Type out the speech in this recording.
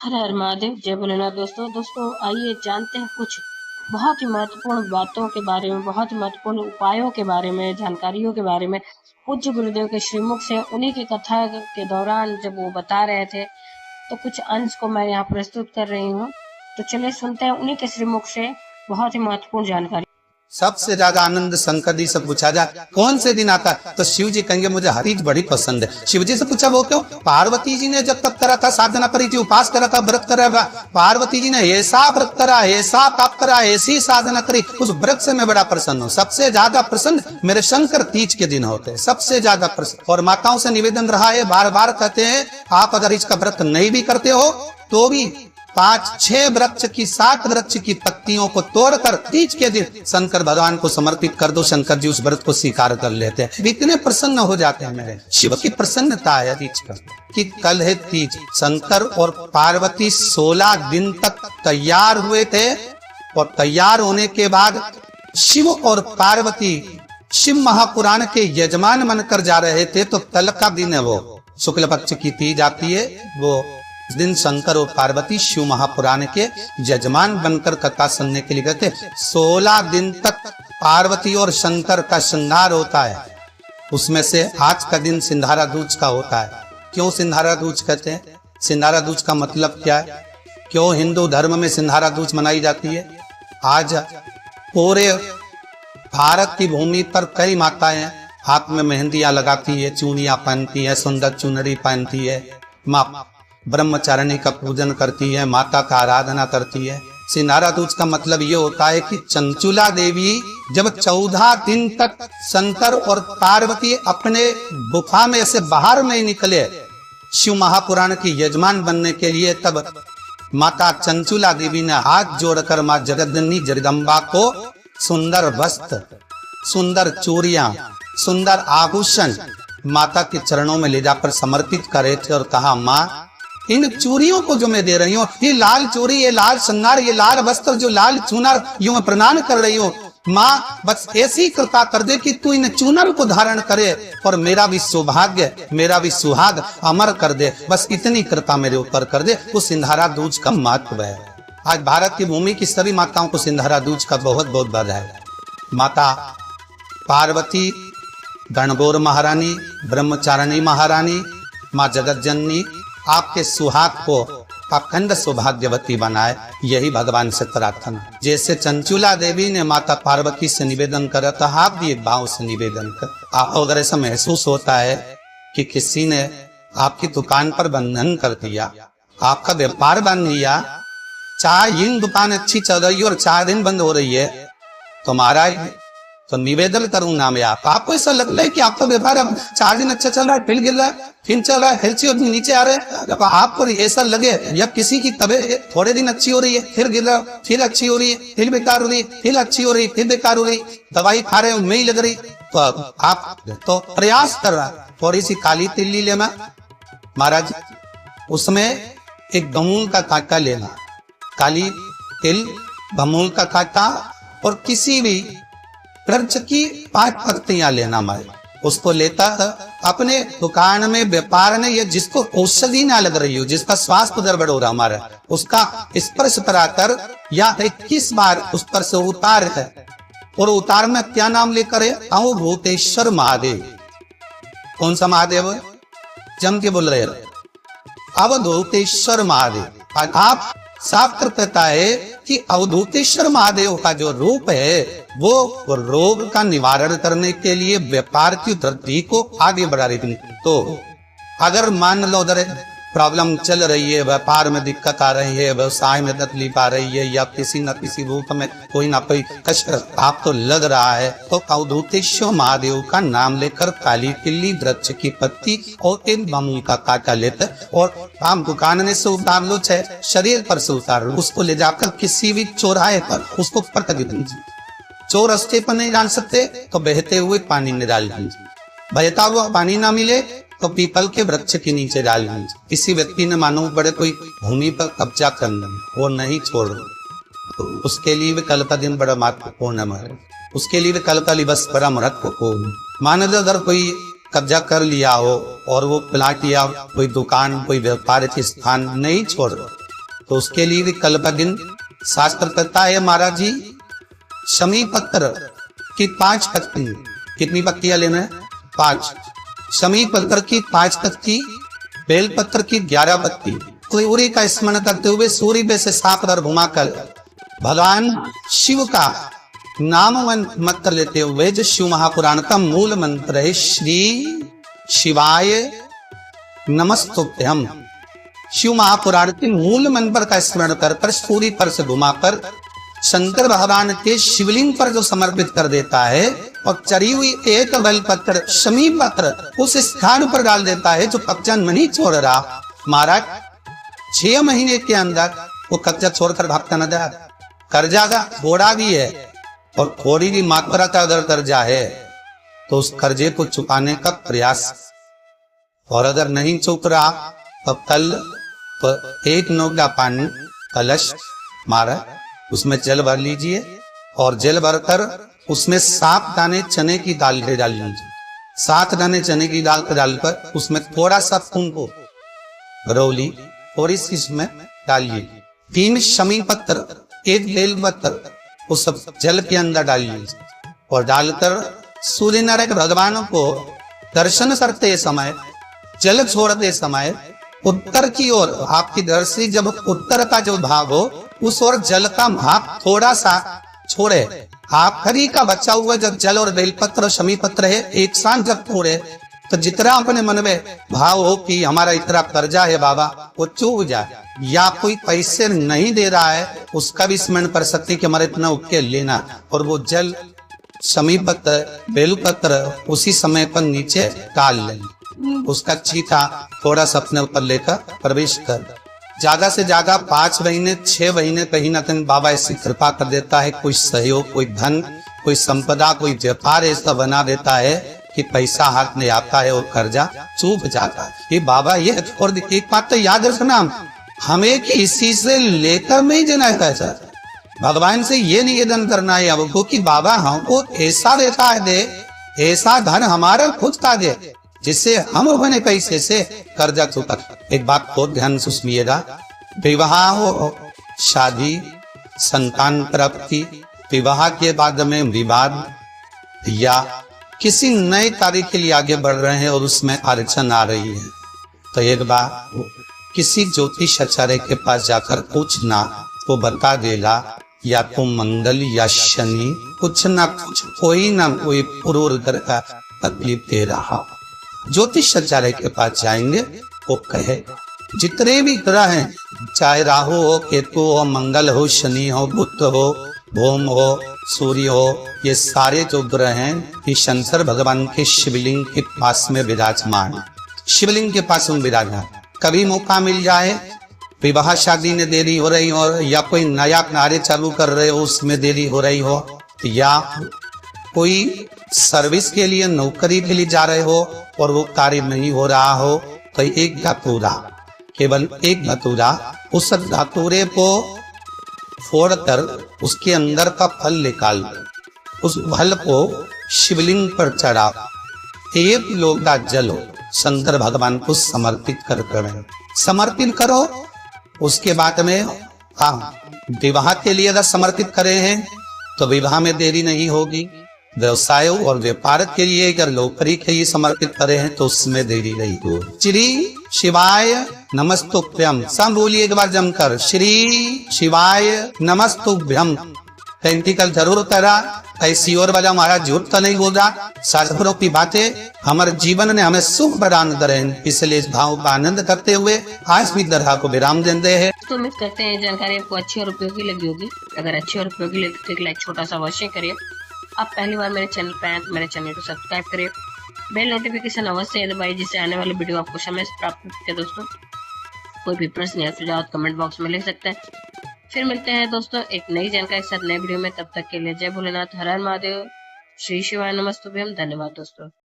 हर हर महादेव, जय भोलेनाथ। दोस्तों आइए जानते हैं कुछ बहुत ही महत्वपूर्ण बातों के बारे में, बहुत ही महत्वपूर्ण उपायों के बारे में, जानकारियों के बारे में। पूज्य गुरुदेव के श्रीमुख से उन्हीं की कथा के दौरान जब वो बता रहे थे, तो कुछ अंश को मैं यहाँ प्रस्तुत कर रही हूँ। तो चलिए सुनते हैं उन्हीं के श्रीमुख से बहुत ही महत्वपूर्ण जानकारी। सबसे ज्यादा आनंद शंकर जी से पूछा जाए कौन से दिन आता है, तो शिव जी कहेंगे मुझे हर चीज बड़ी पसंद है। शिव जी से पूछा वो क्यों? पार्वती जी ने जब तक करा था, साधना करी थी, उपास करा था, व्रत करा था, पार्वती जी ने ऐसा व्रत करा, ऐसा पाप करा, ऐसी साधना करी, उस व्रत से मैं बड़ा प्रसन्न हूँ। सबसे ज्यादा प्रसन्न मेरे शंकर तीज के दिन होते हैं, सबसे ज्यादा प्रसन्न। और माताओं से निवेदन रहा है, बार बार कहते हैं आप अगर इसका व्रत नहीं भी करते हो तो भी 5-6 वृक्ष की 7 वृक्ष की पत्तियों को तोड़कर तीज के दिन शंकर भगवान को समर्पित कर दो। शंकर जी उस व्रत को स्वीकार कर लेते हैं, इतने प्रसन्न हो जाते हैं। मेरे शिव की प्रसन्नता है तीज पर कि कल है तीज। शंकर और पार्वती 16 दिन तक तैयार हुए थे और तैयार होने के बाद शिव और पार्वती शिव महापुराण के यजमान बनकर जा रहे थे। तो कल का दिन है, वो शुक्ल पक्ष की तीज आती है, वो दिन शंकर और पार्वती शिव महापुराण के यजमान बनकर कथा सुनने के लिए गए थे। 16 दिन तक पार्वती और शंकर का श्रृंगार होता है। उसमें से आज का दिन सिंधारा दूज का होता है। क्यों सिंधारा दूज कहते हैं? सिंधारा दूज का मतलब क्या है? क्यों हिंदू धर्म में सिंधारा दूज मनाई जाती है? आज पूरे भारत की भूमि पर कई माताएं हाथ में मेहंदियां लगाती है, चूड़ियां पहनती है, सुंदर चुनरी पहनती है, माँ ब्रह्मचारिणी का पूजन करती है, माता का आराधना करती है। सिंधारा दूज का मतलब ये होता है कि चंचुला देवी जब 14 दिन तक शंकर और पार्वती अपने गुफा में से बाहर नहीं निकले शिव महापुराण की यजमान बनने के लिए, तब माता चंचुला देवी ने हाथ जोड़कर माँ जगदनी जगदम्बा को सुंदर वस्त्र, सुंदर चूड़ियां, सुंदर आभूषण माता के चरणों में ले जाकर समर्पित करे थे और कहा माँ इन चूड़ियों को जो मैं दे रही हूँ, ये लाल चूड़ी, ये लाल श्रृंगार, ये लाल वस्त्र, जो लाल चूनर यूं मैं प्रणाम कर रही हूँ, माँ बस ऐसी कृपा कर दे कि तू इन चूनर को धारण करे और मेरा भी सौभाग्य, मेरा भी सुहाग अमर कर दे। बस इतनी कृपा मेरे ऊपर कर दे। वो सिंधारा दूज का महत्व है। आज भारत की भूमि की सभी माताओं को सिंधारा दूज का बहुत बहुत बधाई। माता पार्वती, गणगौर महारानी, ब्रह्मचारिणी महारानी, माँ जगत जननी आपके सुहाग को अखंड सौभाग्यवती बनाए, यही भगवान से प्रार्थना। जैसे चंचुला देवी ने माता पार्वती से निवेदन करा था, आप भी एक भाव से निवेदन कर। अगर ऐसा महसूस होता है कि किसी ने आपकी दुकान पर बंधन कर दिया, आपका व्यापार बंद किया, 4 दिन दुकान अच्छी चल रही है और 4 दिन बंद हो रही है, तो महाराज तो निवेदन करूंगा मैं आपको ऐसा लग रहा है कि आपका व्यापार अब 4 दिन अच्छा चल रहा है, फिर गिर रहा है, फिर चल रहा है, फिर नीचे आ रहे हैं, जब आपको ऐसा लगे या किसी की तबीयत थोड़े दिन अच्छी हो रही है, फिर गिर रहा, फिर अच्छी हो रही है, फिर बेकार हो रही है, फिर अच्छी हो रही है, फिर बेकार हो रही, दवाई खा रहे हो नहीं लग रही, तो आप तो प्रयास कर रहा है थोड़ी सी काली तिल्ली लेना महाराज, उसमें एक गमूल का कांटा लेना, काली तिल गमूल का कांटा, और किसी भी वृक्ष की 5 पत्तियां लेना। मैं उसको लेता अपने दुकान में व्यापार में, ये जिसको औषधि ना लग रही हो, जिसका स्वास्थ्य गड़बड़ हो रहा हमारा, उसका स्पर्श कराकर या 21 बार उस पर से उतार है, और उतार में क्या नाम लेकर है? अवधूतेश्वर महादेव। कौन सा महादेव? जम के बोल रहे अवधूतेश्वर महादेव। आप शास्त्र कहता है कि अवधूतेश्वर महादेव का जो रूप है वो रोग का निवारण करने के लिए, व्यापार की वृद्धि को आगे बढ़ा रही थी। तो अगर मान लो उधर प्रॉब्लम चल रही है, व्यापार में दिक्कत आ रही है, व्यवसाय में तकलीफ आ रही है, या किसी न किसी रूप में कोई ना कोई कष्ट आपको लग रहा है, तो अवधूतेश्वर महादेव का नाम लेकर काली तिल्ली वृक्ष की पत्ती और एक बमूल का कांटा लेते, और आप दुकान में से उतार लो, चाहे शरीर पर से उतार लो, उसको ले जाकर किसी भी चौराहे पर उसको पटक दीजिए। चोर रास्ते पर नहीं डाल सकते तो बहते हुए पानी में डाल दीजिए, बहता हुआ पानी ना मिले तो पीपल के वृक्ष के नीचे डाल दीजिए। किसी व्यक्ति ने मानो बड़े कोई भूमि पर कब्जा करना, वो नहीं छोड़, तो उसके लिए भी कल का दिन बड़ा महत्वपूर्ण है, उसके लिए भी कल का दिवस बड़ा महत्वपूर्ण। मान लो अगर कोई कब्जा कर लिया हो और वो प्लाट या कोई दुकान, कोई व्यापारिक स्थान नहीं छोड़, तो उसके लिए विकल्प दिन शास्त्र कहता है महाराज जी, शमी पत्र की 5 पत्ती, कितनी पत्तियां लेना है? 5। शमी पत्र की 5 पत्ती, बेल पत्र की 11 पत्ती, सूर्य का स्मरण करते हुए सूर्य में से 7 बार घुमाकर भगवान शिव का नाम मंत्र लेते हुए, जो शिव महापुराण का मूल मंत्र है, श्री शिवाय नमस्तुभ्यम, शिव महापुराण के मूल मंत्र का स्मरण कर सूर्य पर से घुमाकर शंकर भगवान के शिवलिंग पर जो समर्पित कर देता है और चरी हुई एक बेलपत्र शमी पत्र उस स्थान पर डाल देता है जो कब्जा नहीं छोड़ रहा। महाराज 6 महीने के अंदर वो कब्जा छोड़कर भागता न जाए, कर्जा का घोड़ा भी है और थोड़ी भी मात्रा का अगर कर्जा है तो उस कर्जे को चुकाने का प्रयास, और अगर नहीं चुक रहा तो कल तो 1 नोगा पानी कलश मारा, उसमें जल भर लीजिए और जल भरकर उसमें 7 दाने चने की दाल डाल लीजिए। 7 दाने चने की दाल को डालकर उसमें थोड़ा सा कुंको रौली थोड़ी सी इसमें डालिए। 3 शमी पत्र, 1 बेल पत्र, वो सब जल के अंदर डालिए और डालकर सूर्य नारायण भगवान को दर्शन करते समय, जल छोड़ते समय उत्तर की ओर, आपकी दृष्टि जब उत्तर का जो भाग हो उस ओर जल का भाग थोड़ा सा छोड़े। आखिरी का बचा हुआ जब जल और बेलपत्र शमी पत्र है एक साथ जब छोड़े तो जितना अपने मन में भाव हो कि हमारा इतना कर्जा है बाबा, वो चूक जाए, या कोई पैसे नहीं दे रहा है उसका भी स्मरण कर सकते कि हमारा इतना उपके लेना, और वो जल शमी पत्र बेलपत्र उसी समय पर नीचे डाल लें, उसका चीथा थोड़ा सा अपने ऊपर लेकर प्रवेश कर। ज्यादा से ज्यादा 5 महीने 6 महीने कहीं ना कहीं बाबा ऐसी कृपा कर देता है, कोई सहयोग, कोई धन, कोई संपदा, कोई व्यापार ऐसा बना देता है कि पैसा हाथ में आता है और कर्जा चूक जाता है। ये बाबा ये, और एक बात तो याद रखना, हमें किसी से लेकर नहीं देना है पैसा, भगवान से ये निवेदन करना है अब को कि बाबा हमको ऐसा देता है, दे ऐसा धन हमारा खुद का दे जिससे हम अपने पैसे से कर्जा चुका। एक बात को ध्यान से सुनिएगा, विवाह हो, शादी, संतान प्राप्ति, विवाह के बाद में विवाद या किसी नए कार्य के लिए आगे बढ़ रहे हैं और उसमें अड़चन आ रही है, तो एक बार किसी ज्योतिष आचार्य के पास जाकर पूछना, वो बता देगा या तो मंगल या शनि कुछ ना कुछ कोई ना कोई पूर्व ग्रह का तकलीफ दे रहा। ज्योतिष आचार्य के पास जाएंगे, वो कहे जितने भी ग्रह हैं, चाहे राहु हो, केतु हो, मंगल हो, शनि हो, बुध हो, भूम हो, सूर्य हो, ये सारे जो ग्रह हैं ये शंकर भगवान के शिवलिंग के पास में विराजमान, शिवलिंग के पास में विराजमान। कभी मौका मिल जाए, विवाह शादी में देरी हो रही हो या कोई नया कार्य चालू कर रहे हो उसमें देरी हो रही हो, या कोई सर्विस के लिए नौकरी के लिए जा रहे हो और वो कार्य नहीं हो रहा हो, तो एक धतूरा, केवल एक धतूरा, उस धतूरे को फोड़कर उसके अंदर का फल निकाल, उस फल को शिवलिंग पर चढ़ा, 1 लोटा जल शंकर भगवान को समर्पित कर समर्पित करो। उसके बाद में विवाह के लिए अगर समर्पित करे हैं तो विवाह में देरी नहीं होगी, व्यवसाय और व्यापार के लिए अगर नौकरी के लिए समर्पित करे हैं तो उसमें देरी नहीं होगी। श्री शिवाय नमस्तुभ्यम, सब बोलिए एक बार जमकर, श्री शिवाय नमस्तुभ्यम। टेंटिकल जरूर करा, ऐसी और वजह हमारा झूठ तो नहीं बोला, शास्त्रों की बातें हमारे जीवन ने हमें सुख प्रदान करें, इसलिए इस भाव का आनंद करते हुए आज भी दरगाह को विराम देते हैं। तो उम्मीद करते हैं जानकारी आपको अच्छी और उपयोगी लगी होगी। अगर अच्छी और उपयोगी लगी तो एक लाइक छोटा सा अवश्य करिए। आप पहली बार मेरे चैनल पर आए तो मेरे चैनल को सब्सक्राइब करिए, बेल नोटिफिकेशन अवश्य दबाइए जिससे आने वाले वीडियो आपको समय से प्राप्त हो सके। दोस्तों कोई भी प्रश्न या सुझाव कमेंट बॉक्स में लिख सकते हैं। फिर मिलते हैं दोस्तों एक नई जानकारी के साथ नए वीडियो में, तब तक के लिए जय भोलेनाथ, हर हर महादेव, श्री शिवाय नमस्तुभ्यम। धन्यवाद दोस्तों।